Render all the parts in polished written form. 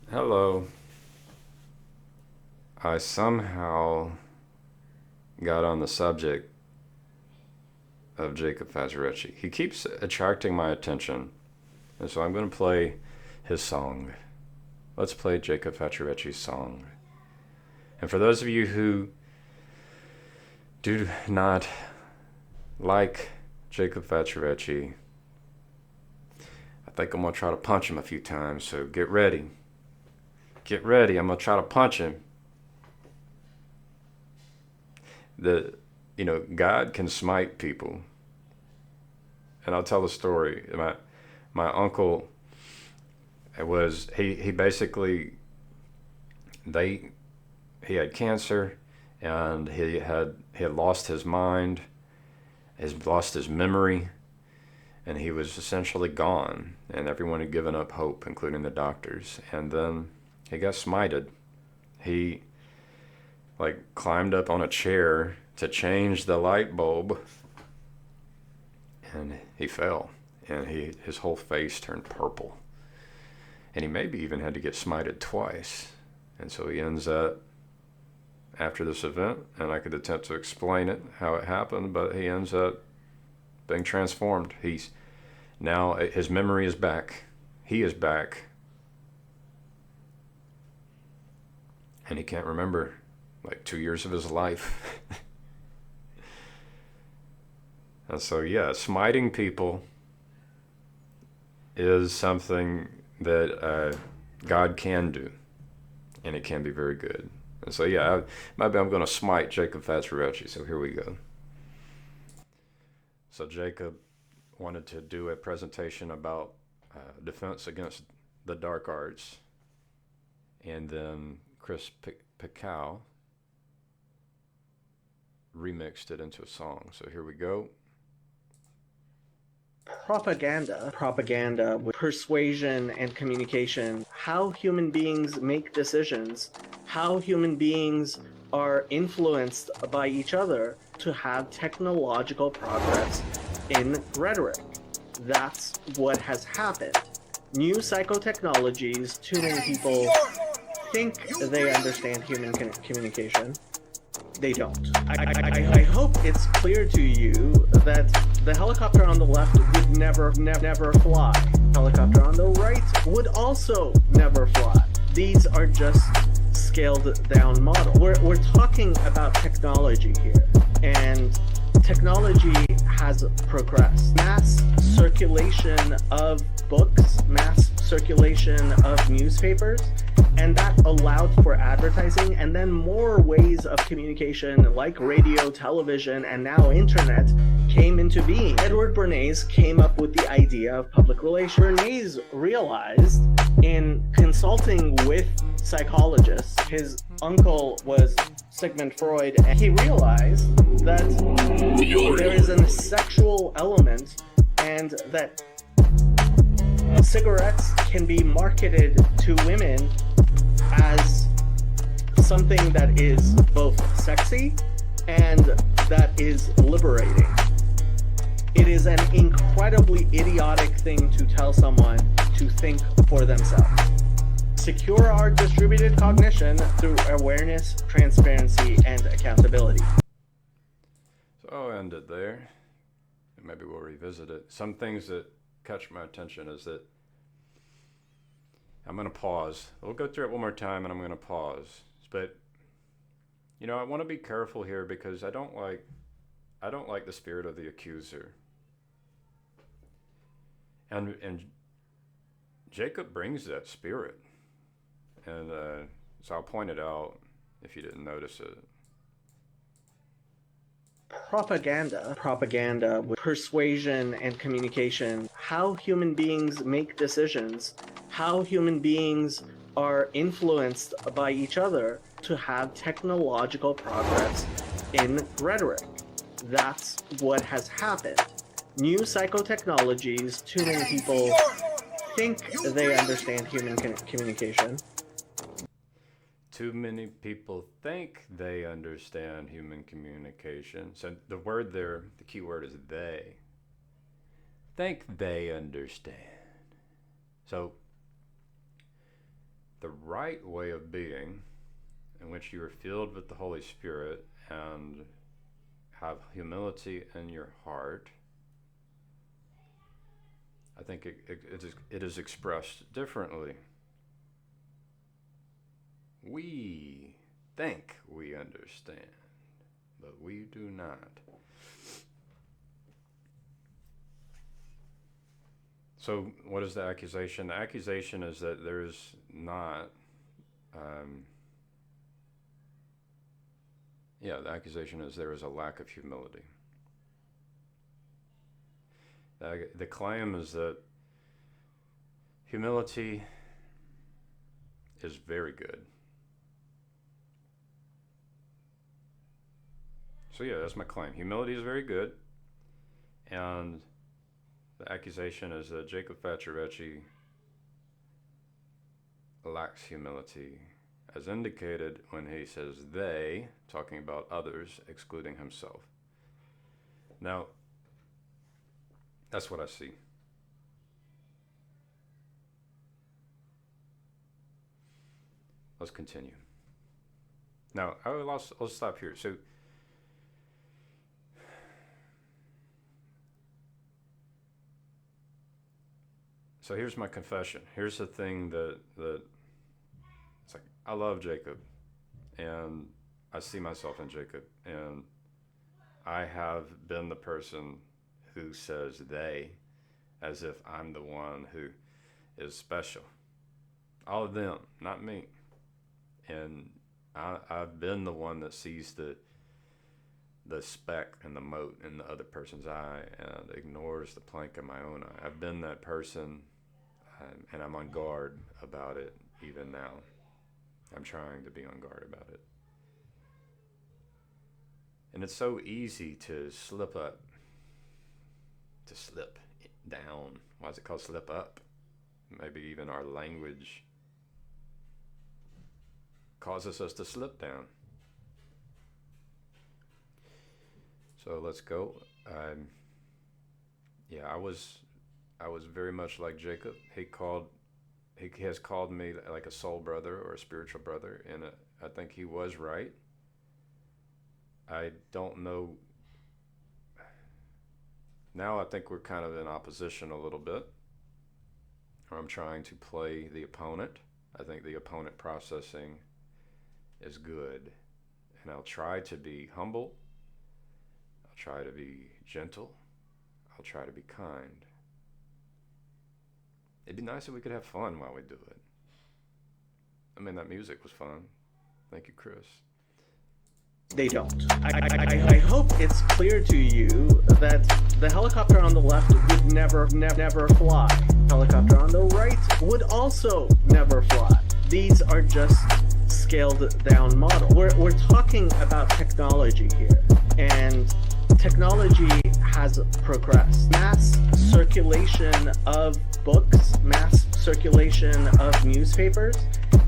Hello. I somehow got on the subject of Jacob Fazarecci. He keeps attracting my attention, and so I'm going to play his song. Let's play Jacob Fazarecci's song. And for those of you who do not like Jacob Fazarecci, I think I'm going to try to punch him a few times, so get ready. Get ready, I'm going to try to punch him. God can smite people. And I'll tell the story. My uncle he basically they he had cancer, and he had lost his mind, has lost his memory, and he was essentially gone, and everyone had given up hope, including the doctors. And then he got smited. He climbed up on a chair to change the light bulb, and he fell, and his whole face turned purple, and he maybe even had to get smited twice. And so he ends up, after this event, and I could attempt to explain it, how it happened, but he ends up being transformed. He's now, his memory is back. He is back, and he can't remember 2 years of his life. And so, yeah, smiting people is something that God can do, and it can be very good. And so, yeah, maybe I'm going to smite Jacob Fazarecci. So here we go. So Jacob wanted to do a presentation about defense against the dark arts, and then Chris Pickow remixed it into a song. So here we go. Propaganda with persuasion and communication, how human beings make decisions, how human beings are influenced by each other to have technological progress in rhetoric. That's what has happened. New psychotechnologies, too many people think they understand human communication. They don't. I hope it's clear to you that the helicopter on the left would never fly. Helicopter on the right would also never fly. These are just scaled down models. We're talking about technology here, and technology has progressed. Mass circulation of books, mass circulation of newspapers, and that allowed for advertising, and then more ways of communication like radio, television, and now internet came into being. Edward Bernays came up with the idea of public relations. Bernays realized, in consulting with psychologists, his uncle was Sigmund Freud, and he realized that there is a sexual element, and that cigarettes can be marketed to women as something that is both sexy and that is liberating. It is an incredibly idiotic thing to tell someone to think for themselves. Secure our distributed cognition through awareness, transparency, and accountability. So I'll end it there, and maybe we'll revisit it. Some things that catch my attention is that I'm going to pause. We'll go through it one more time, and I'm going to pause. But I want to be careful here, because I don't like the spirit of the accuser. And Jacob brings that spirit, and so I'll point it out if you didn't notice it. Propaganda with persuasion and communication, how human beings make decisions, how human beings are influenced by each other to have technological progress in rhetoric. That's what has happened. New psychotechnologies, too many people think they understand human communication. Too many people think they understand human communication. So the word there, the key word is they. Think they understand. So the right way of being, in which you are filled with the Holy Spirit and have humility in your heart, I think it is expressed differently. We think we understand, but we do not. So, what is the accusation? The accusation is that there's not, the accusation is there is a lack of humility. The claim is that humility is very good. So yeah, that's my claim. Humility is very good, and the accusation is that Jacob Facciarecci lacks humility, as indicated when he says they, talking about others, excluding himself. Now, that's what I see. Let's continue. Now, I'll stop here. So here's my confession. Here's the thing that it's like, I love Jacob, and I see myself in Jacob, and I have been the person who says they as if I'm the one who is special. All of them, not me. And I've been the one that sees the speck and the mote in the other person's eye and ignores the plank in my own eye. I've been that person, and I'm on guard about it even now. I'm trying to be on guard about it. And it's so easy to slip up, to slip down. Why is it called slip up? Maybe even our language causes us to slip down. So let's go. I was very much like Jacob. He has called me like a soul brother or a spiritual brother, and I think he was right. I don't know. Now I think we're kind of in opposition a little bit. Or I'm trying to play the opponent. I think the opponent processing is good. And I'll try to be humble. I'll try to be gentle. I'll try to be kind. It'd be nice if we could have fun while we do it. I mean, that music was fun. Thank you, Chris. They don't. I hope it's clear to you that the helicopter on the left would never fly. The helicopter on the right would also never fly. These are just scaled down models. We're talking about technology here, and technology has progressed. Mass circulation of books, mass circulation of newspapers,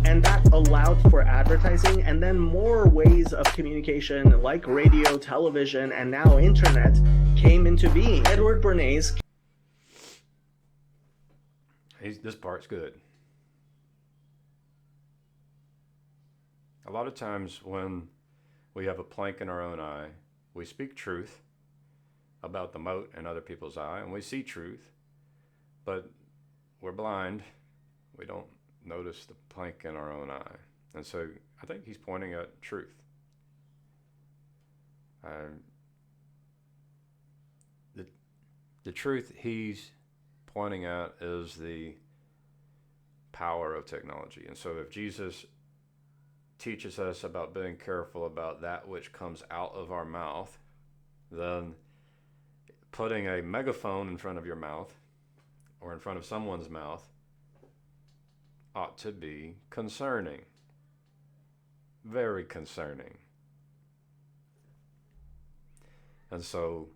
and that allowed for advertising, and then more ways of communication like radio, television, and now internet came into being. Edward Bernays. This part's good. A lot of times when we have a plank in our own eye, we speak truth about the mote in other people's eye, and we see truth, but we're blind. We don't notice the plank in our own eye. And so I think he's pointing at truth. The truth he's pointing at is the power of technology. And so if Jesus teaches us about being careful about that which comes out of our mouth, then putting a megaphone in front of your mouth or in front of someone's mouth ought to be concerning. Very concerning. And so,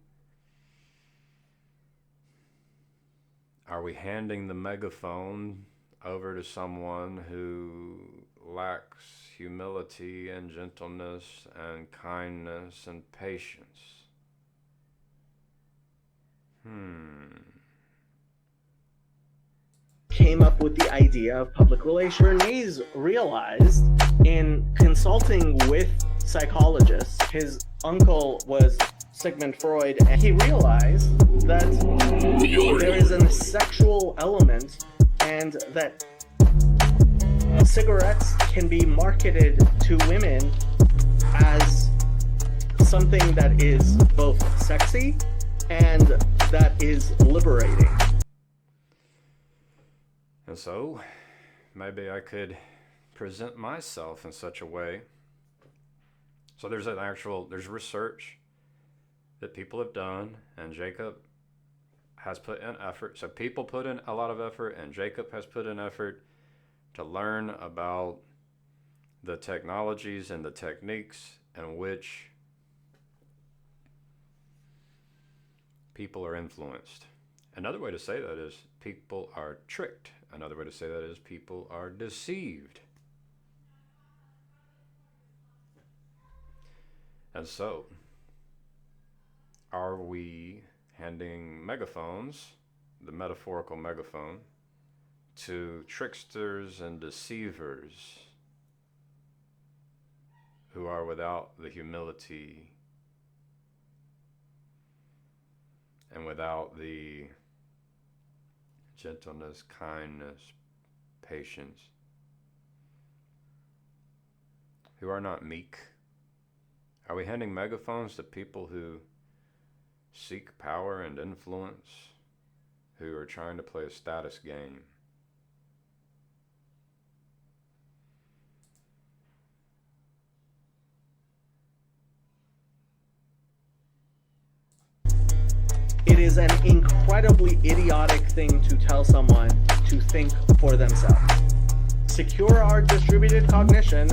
are we handing the megaphone over to someone who lacks humility and gentleness and kindness and patience? came up with the idea of public relations. Bernays realized in consulting with psychologists, his uncle was Sigmund Freud, and he realized that there is a sexual element and that cigarettes can be marketed to women as something that is both sexy and that is liberating. And so, maybe I could present myself in such a way. So there's research that people have done, and Jacob has put in effort. So people put in a lot of effort, and Jacob has put in effort to learn about the technologies and the techniques in which people are influenced. Another way to say that is people are tricked. Another way to say that is people are deceived. And so, are we handing megaphones, the metaphorical megaphone, to tricksters and deceivers who are without the humility and without the gentleness, kindness, patience, who are not meek? Are we handing megaphones to people who seek power and influence, who are trying to play a status game? It is an incredibly idiotic thing to tell someone to think for themselves. Secure our distributed cognition.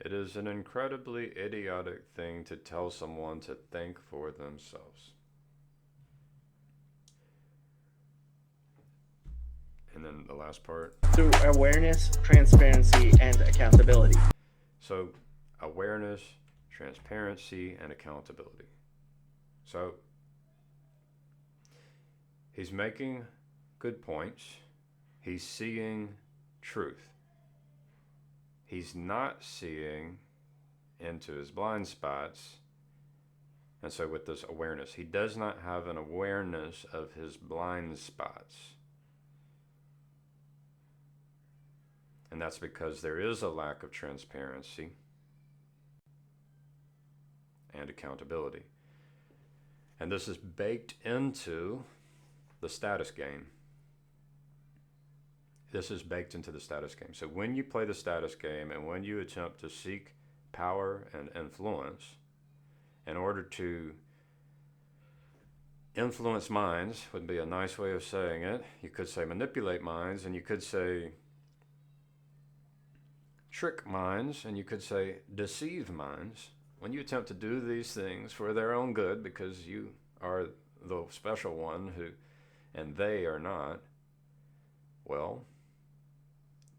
It is an incredibly idiotic thing to tell someone to think for themselves. And then the last part. Through awareness, transparency, and accountability. So, awareness, transparency, and accountability. So, he's making good points. He's seeing truth. He's not seeing into his blind spots. And so with this awareness, he does not have an awareness of his blind spots. And that's because there is a lack of transparency and accountability. And this is baked into the status game. This is baked into the status game. So when you play the status game and when you attempt to seek power and influence in order to influence minds, would be a nice way of saying it. You could say manipulate minds, and you could say trick minds, and you could say deceive minds. When you attempt to do these things for their own good because you are the special one who, and they are not, well,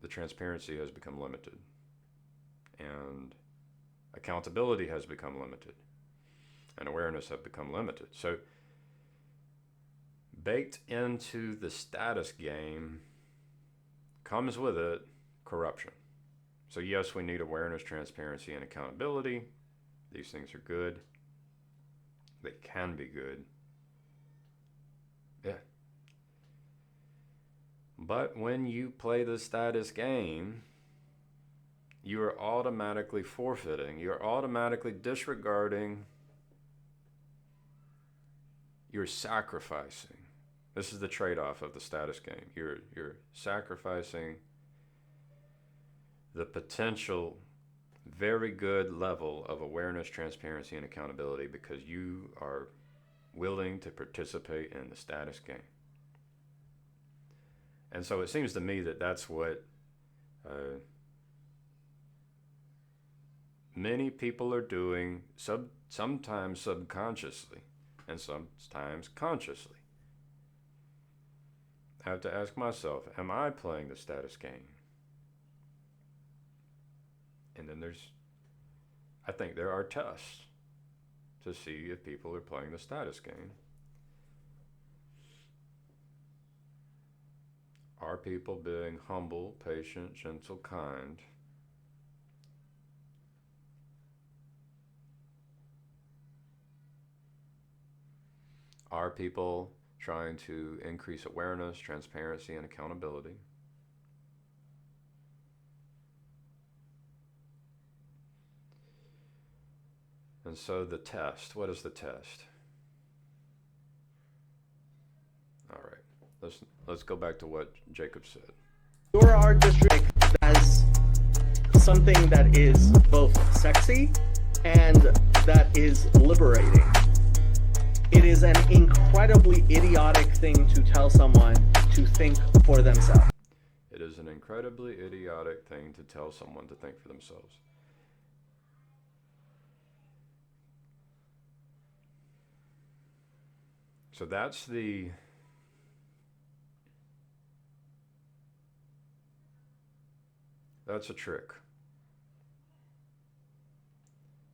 the transparency has become limited, and accountability has become limited, and awareness have become limited. So baked into the status game comes with it corruption. So yes, we need awareness, transparency, and accountability. These things are good. They can be good. Yeah. But when you play the status game, you are automatically forfeiting. You're automatically disregarding. You're sacrificing. This is the trade-off of the status game. You're sacrificing the potential very good level of awareness, transparency, and accountability because you are willing to participate in the status game. And so it seems to me that that's what many people are doing, sometimes subconsciously and sometimes consciously. I have to ask myself, am I playing the status game? And then I think there are tests to see if people are playing the status game. Are people being humble, patient, gentle, kind? Are people trying to increase awareness, transparency, and accountability? And so the test, what is the test? All right, let's go back to what Jacob said. Your art district as something that is both sexy and that is liberating. It is an incredibly idiotic thing to tell someone to think for themselves. It is an incredibly idiotic thing to tell someone to think for themselves. So that's a trick.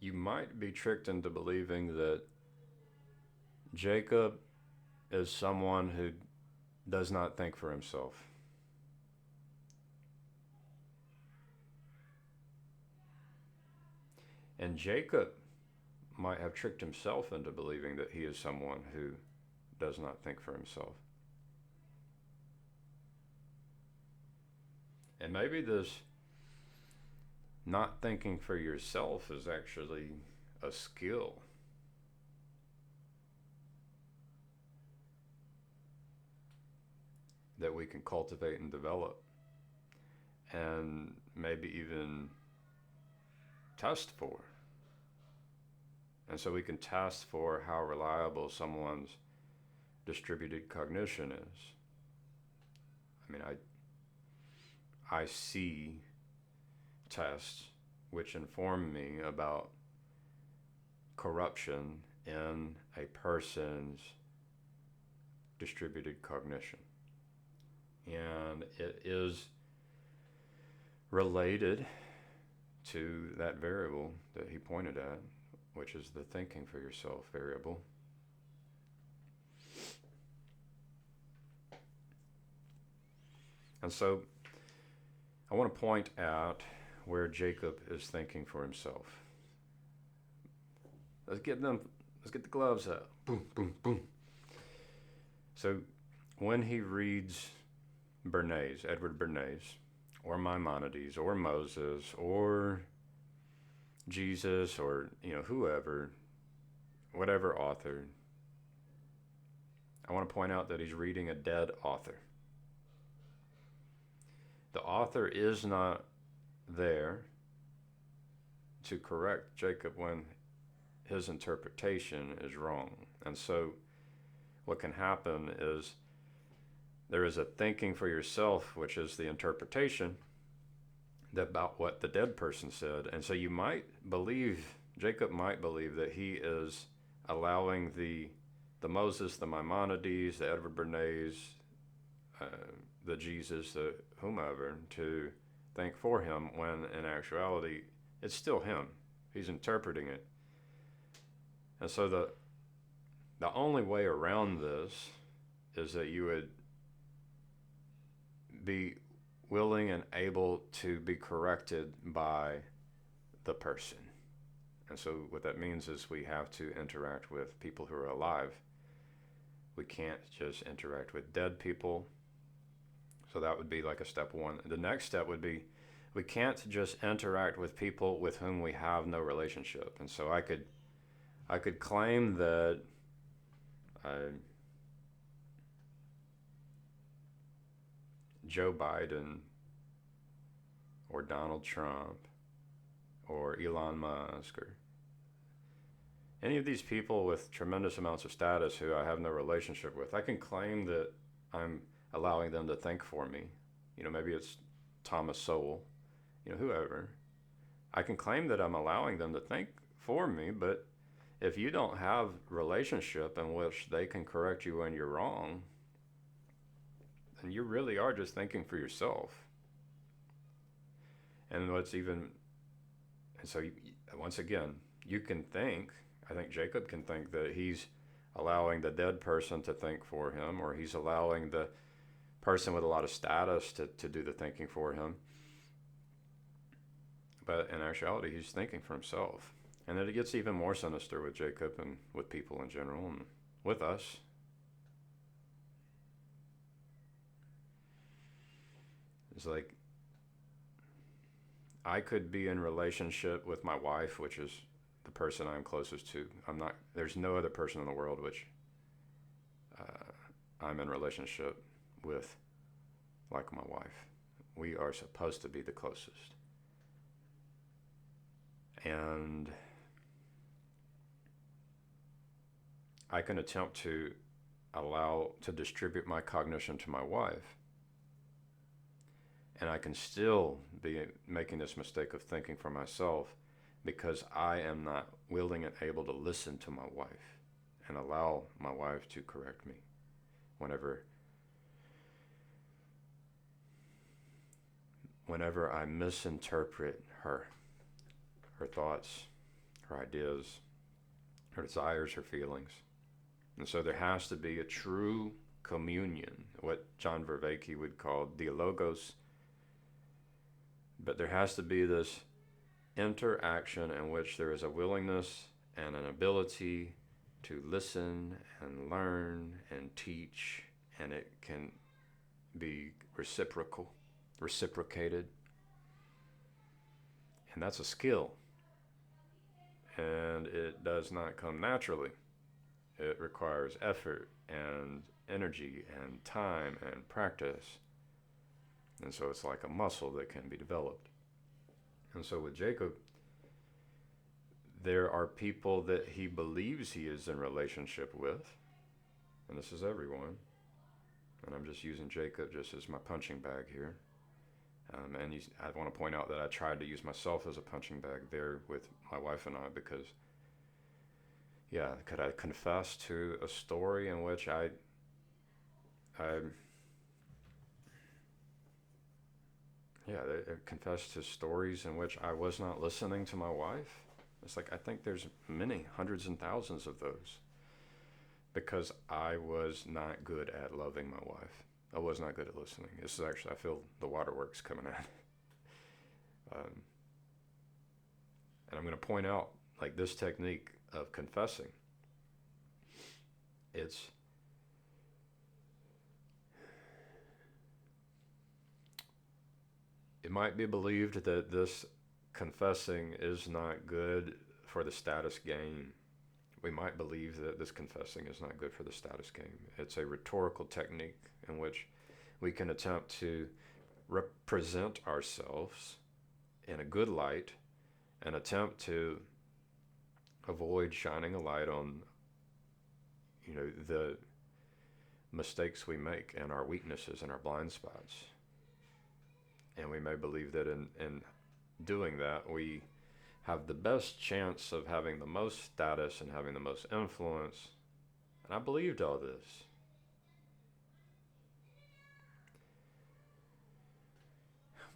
You might be tricked into believing that Jacob is someone who does not think for himself. And Jacob might have tricked himself into believing that he is someone who does not think for himself. And maybe this not thinking for yourself is actually a skill. That we can cultivate and develop, and maybe even test for. And so we can test for how reliable someone's distributed cognition is. I mean, I see tests which inform me about corruption in a person's distributed cognition. And it is related to that variable that he pointed at, which is the thinking for yourself variable. And so I want to point out where Jacob is thinking for himself. Let's get the gloves out. Boom, boom, boom. So when he reads Bernays, Edward Bernays, or Maimonides, or Moses, or Jesus, or whoever, whatever author, I want to point out that he's reading a dead author. The author is not there to correct Jacob when his interpretation is wrong. And so what can happen is there is a thinking for yourself, which is the interpretation about what the dead person said. And so Jacob might believe that he is allowing the Moses, the Maimonides, the Edward Bernays, the Jesus, the whomever, to think for him, when in actuality it's still him. He's interpreting it. And so the only way around this is that you would be willing and able to be corrected by the person. And so what that means is we have to interact with people who are alive. We can't just interact with dead people. So that would be like a step one. The next step would be we can't just interact with people with whom we have no relationship. And so I could claim that Joe Biden or Donald Trump or Elon Musk or any of these people with tremendous amounts of status who I have no relationship with, I can claim that I'm allowing them to think for me. Maybe it's Thomas Sowell, whoever. I can claim that I'm allowing them to think for me, but if you don't have relationship in which they can correct you when you're wrong, then you really are just thinking for yourself. And so once again, you can think, I think Jacob can think that he's allowing the dead person to think for him, or he's allowing the person with a lot of status to do the thinking for him. But in actuality, he's thinking for himself. And then it gets even more sinister with Jacob and with people in general and with us. It's like I could be in relationship with my wife, which is the person I'm closest to. There's no other person in the world which I'm in relationship with like my wife. We are supposed to be the closest. And I can attempt to distribute my cognition to my wife. And I can still be making this mistake of thinking for myself because I am not willing and able to listen to my wife and allow my wife to correct me whenever I misinterpret her thoughts, her ideas, her desires, her feelings. And so there has to be a true communion, what John Vervaeke would call dialogos. But there has to be this interaction in which there is a willingness and an ability to listen and learn and teach, and it can be reciprocated. And that's a skill. And it does not come naturally. It requires effort and energy and time and practice. And so it's like a muscle that can be developed. And so with Jacob, there are people that he believes he is in relationship with. And this is everyone. And I'm just using Jacob just as my punching bag here. I want to point out that I tried to use myself as a punching bag there with my wife and I because, could I confess to a story in which I confessed to stories in which I was not listening to my wife? It's like I think there's many, hundreds and thousands of those because I was not good at loving my wife. I was not good at listening. This is actually, I feel the waterworks coming out. And I'm going to point out, like, this technique of confessing. It might be believed that this confessing is not good for the status game. We might believe that this confessing is not good for the status game. It's a rhetorical technique in which we can attempt to represent ourselves in a good light and attempt to avoid shining a light on, the mistakes we make and our weaknesses and our blind spots. And we may believe that in doing that, we have the best chance of having the most status and having the most influence. And I believed all this.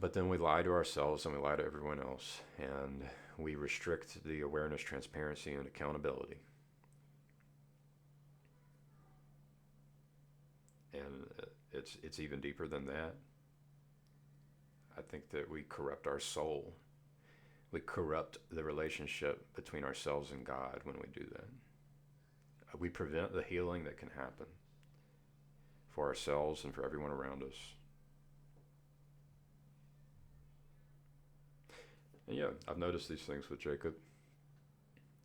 But then we lie to ourselves and we lie to everyone else. And we restrict the awareness, transparency, and accountability. And it's even deeper than that. I think that we corrupt our soul. We corrupt the relationship between ourselves and God when we do that. We prevent the healing that can happen for ourselves and for everyone around us. And I've noticed these things with Jacob.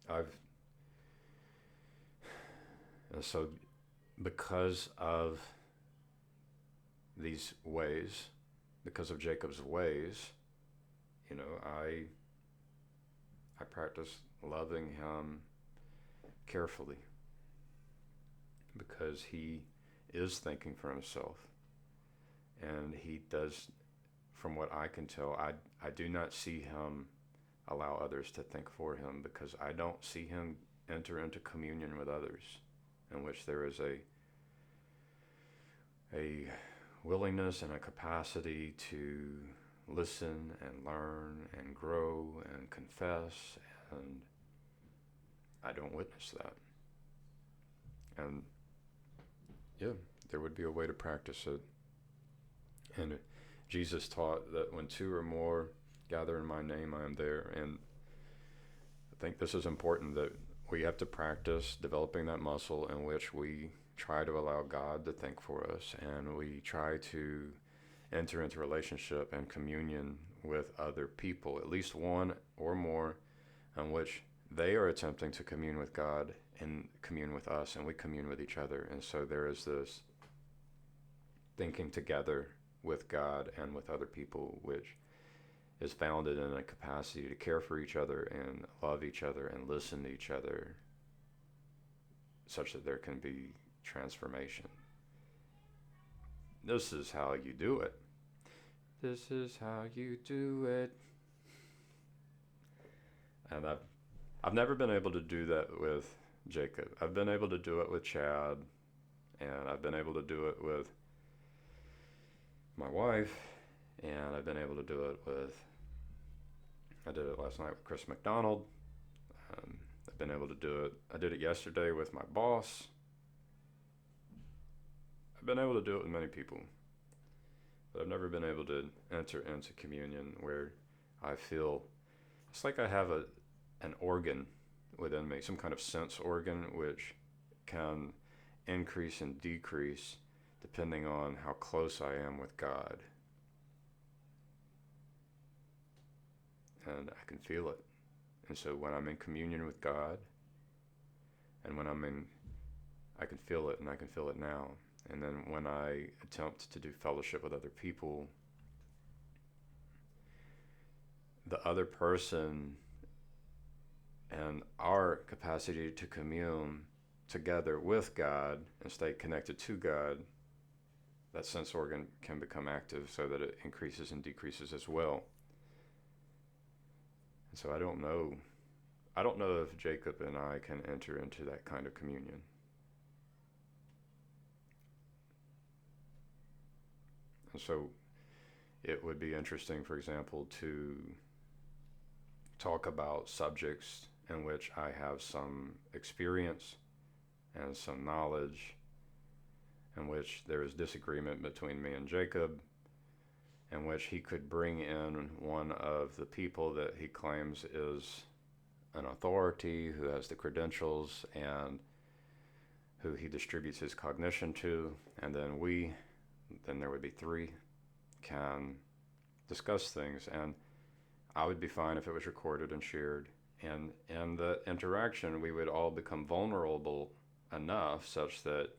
And so because of these ways, because of Jacob's ways, I practice loving him carefully because he is thinking for himself. And he does, from what I can tell, I do not see him allow others to think for him because I don't see him enter into communion with others in which there is a willingness and a capacity to listen and learn and grow and confess, and I don't witness that. And there would be a way to practice it And Jesus taught that when two or more gather in my name, I am there. And I think this is important, that we have to practice developing that muscle in which we try to allow God to think for us, and we try to enter into relationship and communion with other people, at least one or more, in which they are attempting to commune with God and commune with us, and we commune with each other. And so there is this thinking together with God and with other people, which is founded in a capacity to care for each other and love each other and listen to each other, such that there can be transformation. This is how you do it. This is how you do it. And I've never been able to do that with Jacob. I've been able to do it with Chad, and I've been able to do it with my wife, and I've been able to do it with, I did it last night with Chris McDonald. I've been able to do it, I did it yesterday with my boss. I've been able to do it with many people, but I've never been able to enter into communion where I feel, it's like I have an organ within me, some kind of sense organ, which can increase and decrease depending on how close I am with God. And I can feel it. And so when I'm in communion with God, and when I can feel it, and I can feel it now. And then when I attempt to do fellowship with other people, the other person and our capacity to commune together with God and stay connected to God, that sense organ can become active so that it increases and decreases as well. And so I don't know if Jacob and I can enter into that kind of communion. And so it would be interesting, for example, to talk about subjects in which I have some experience and some knowledge, in which there is disagreement between me and Jacob, in which he could bring in one of the people that he claims is an authority, who has the credentials and who he distributes his cognition to, and then there would be three, can discuss things. And I would be fine if it was recorded and shared. And in the interaction, we would all become vulnerable enough such that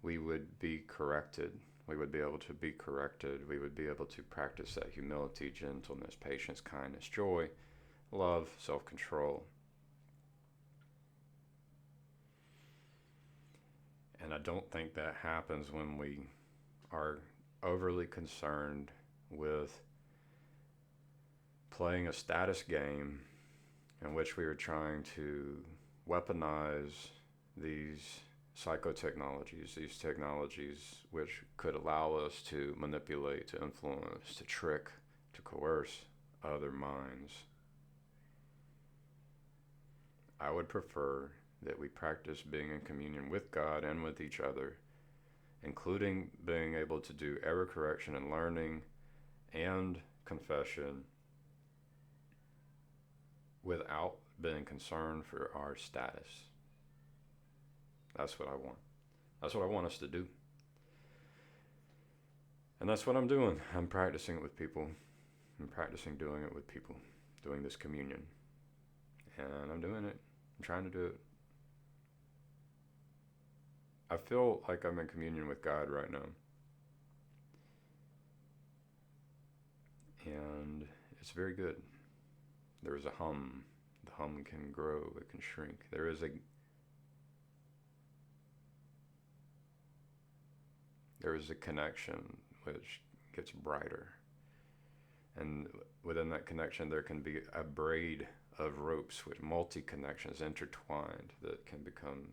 we would be corrected. We would be able to be corrected. We would be able to practice that humility, gentleness, patience, kindness, joy, love, self-control. And I don't think that happens when we are overly concerned with playing a status game in which we are trying to weaponize these psychotechnologies, these technologies which could allow us to manipulate, to influence, to trick, to coerce other minds. I would prefer that we practice being in communion with God and with each other, including being able to do error correction and learning and confession without being concerned for our status. That's what I want. That's what I want us to do. And that's what I'm doing. I'm practicing it with people. I'm practicing doing it with people, doing this communion. And I'm doing it. I'm trying to do it. I feel like I'm in communion with God right now. And it's very good. There is a hum. The hum can grow, it can shrink. There is a connection which gets brighter. And within that connection, there can be a braid of ropes with multi-connections intertwined that can become,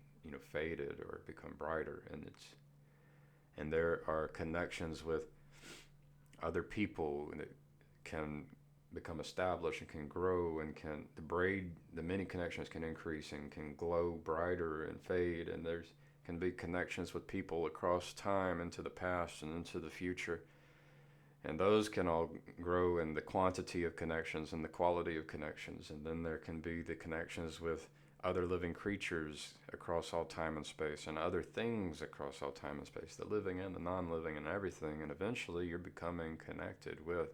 faded or become brighter. And there are connections with other people that can become established and can grow, and the many connections can increase and can glow brighter and fade. And can be connections with people across time, into the past and into the future. And those can all grow in the quantity of connections and the quality of connections. And then there can be the connections with other living creatures across all time and space, and other things across all time and space, the living and the non-living and everything. And eventually you're becoming connected with,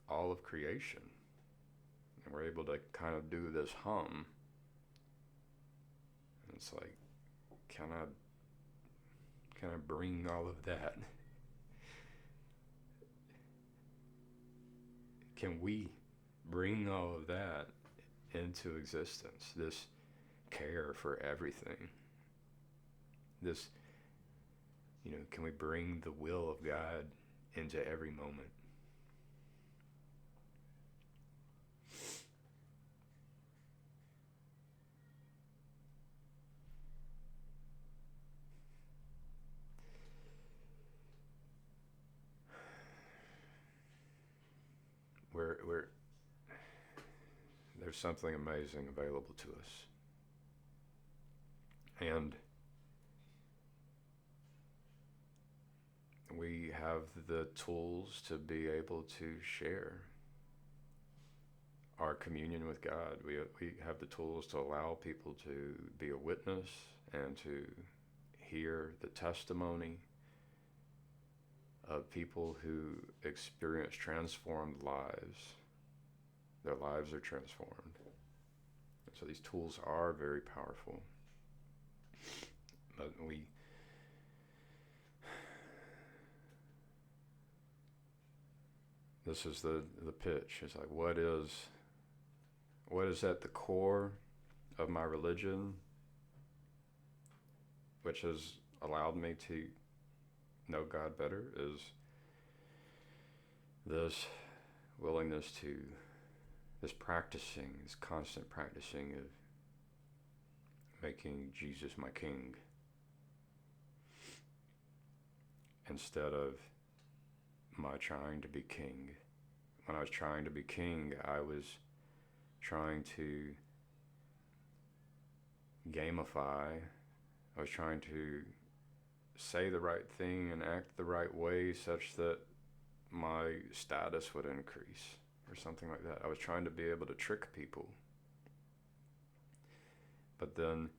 all of creation. And we're able to kind of do this hum. And it's like, can I bring all of that? Can we bring all of that into existence? This care for everything. This, can we bring the will of God into every moment? We're there's something amazing available to us. And we have the tools to be able to share our communion with God. We have the tools to allow people to be a witness and to hear the testimony of people who experience transformed lives. Their lives are transformed. So these tools are very powerful. But this is the pitch. It's like, what is at the core of my religion, which has allowed me to know God better, is this willingness to, this constant practicing of making Jesus my king, instead of my trying to be king. When I was trying to be king, I was trying to gamify. I was trying to say the right thing and act the right way such that my status would increase or something like that. I was trying to be able to trick people. But then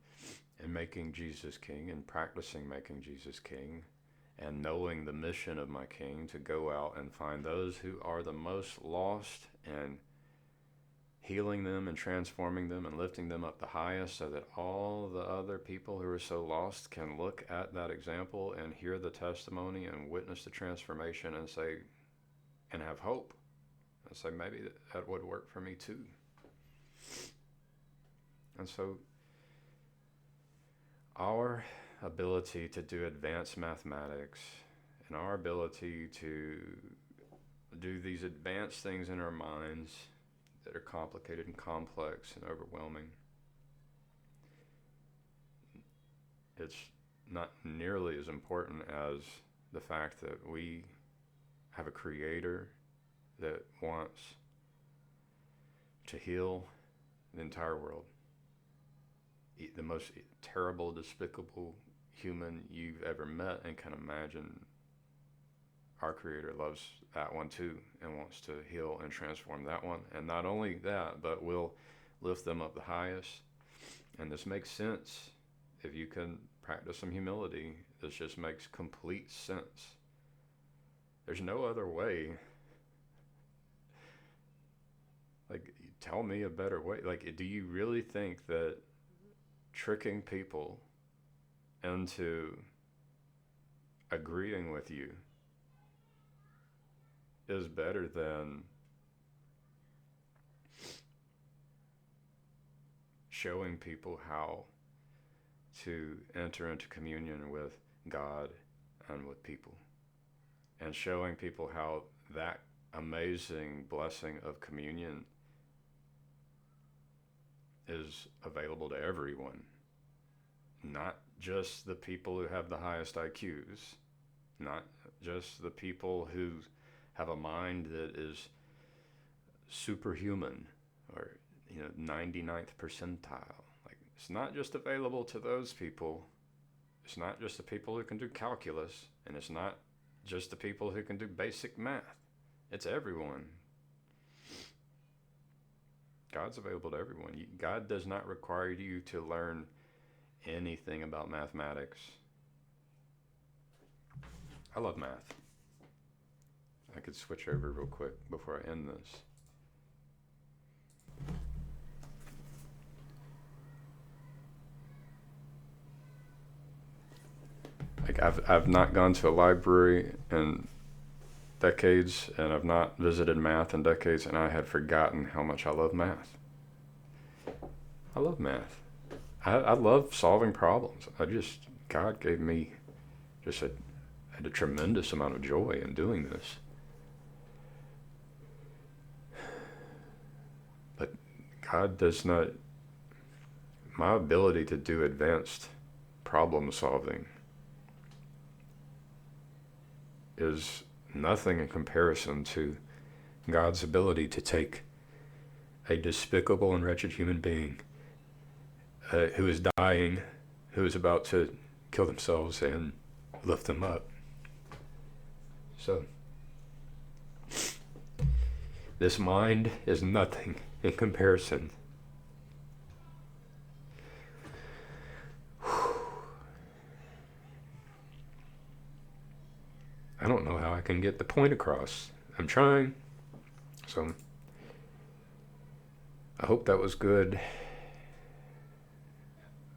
in making Jesus king and practicing making Jesus king and knowing the mission of my king to go out and find those who are the most lost and healing them and transforming them and lifting them up the highest, so that all the other people who are so lost can look at that example and hear the testimony and witness the transformation and say, and have hope, and say, maybe that would work for me too. And so our ability to do advanced mathematics and our ability to do these advanced things in our minds that are complicated and complex and overwhelming, it's not nearly as important as the fact that we have a creator that wants to heal the entire world. The most terrible, despicable human you've ever met and can imagine, our creator loves that one too and wants to heal and transform that one. And not only that, but will lift them up the highest. And this makes sense. If you can practice some humility, this just makes complete sense. There's no other way. Like, tell me a better way. Like, do you really think that tricking people into agreeing with you is better than showing people how to enter into communion with God and with people, and showing people how that amazing blessing of communion is available to everyone, not just the people who have the highest IQs, not just the people who have a mind that is superhuman or 99th percentile. Like, it's not just available to those people. It's not just the people who can do calculus, and it's not just the people who can do basic math. It's everyone. God's available to everyone. God does not require you to learn anything about mathematics. I love math. I could switch over real quick before I end this. Like I've not gone to a library in decades, and I've not visited math in decades, and I had forgotten how much I love math. I love math. I love solving problems. God gave me just a tremendous amount of joy in doing this. But God does not, my ability to do advanced problem solving is nothing in comparison to God's ability to take a despicable and wretched human being who is dying, who is about to kill themselves, and lift them up. So, this mind is nothing in comparison. I don't know how I can get the point across. I'm trying. So, I hope that was good.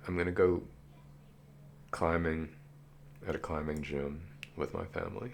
I'm going to go climbing at a climbing gym with my family.